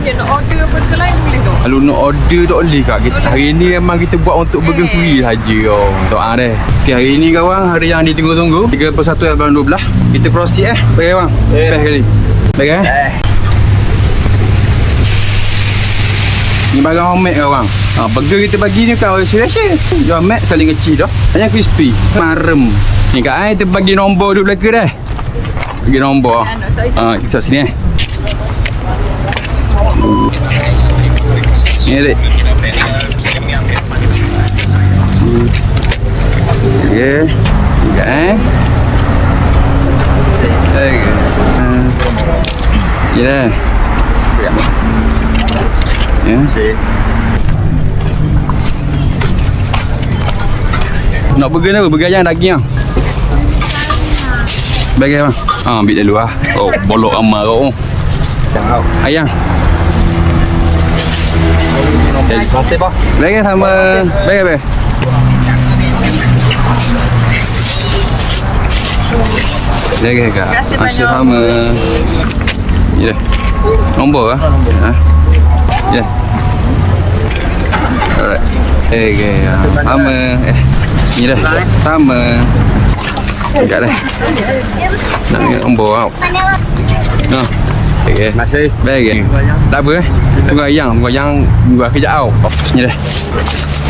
Dia nak order burger lain boleh tu? Kalau nak order tak boleh kak. Hari ni memang kita buat untuk burger free saja. Doa deh. Okay, hari ni kawan, hari yang ditunggu-tunggu 31 bulan 12. Kita proceed baik bang. Best kali. Baik Ni barang homemade kawan. Burger kita bagi ni kan rasa-rasa homemade saling kecil dah. Hanya crispy. Marem. Ni kak kita bagi nombor duduk belakang dah. Bagi nombor. Kita sini Ni dek. Okay. Okay. Ya. Ya. Nak burger apa? Burger ayam daging ah. Bagai bang. Ambil dulu ah. Oh, bolok amal kau. Jangan. Ayam. Terima kasih pak. Bagai sama. Bagai. Bagai kak. Masih sama. Ya. Nombor ah. Ya. Alright. Okay. Sama. Ni dah. Sama. Dekat dah. Nak ambil nombor tau. Nah. Okay. Masih. Baik. Tak apa Tunggu ayam Tunggu kejap tau. Ni dah.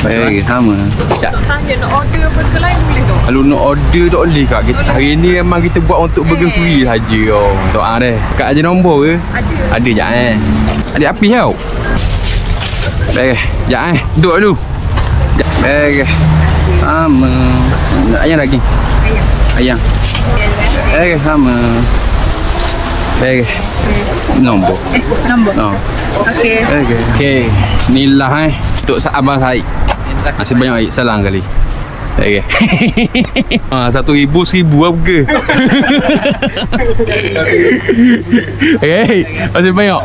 Baik, sama. Sekejap. Dia nak order burger lain boleh tu? Kalau nak order tak boleh kak. Hari ni memang kita buat untuk burger free saja. Doa deh. Kak ada nombor ke? Ada. Ada jap Ada api tau. Baik. Jap duduk dulu. Baik. Sama. Ayam daging. Ayam. Baik, sama. Baik. Nombor. Okey. Okey. Inilah untuk Abang Said. Masih banyak salam kali. Okey. 1,000 harga. Okey. Masih banyak.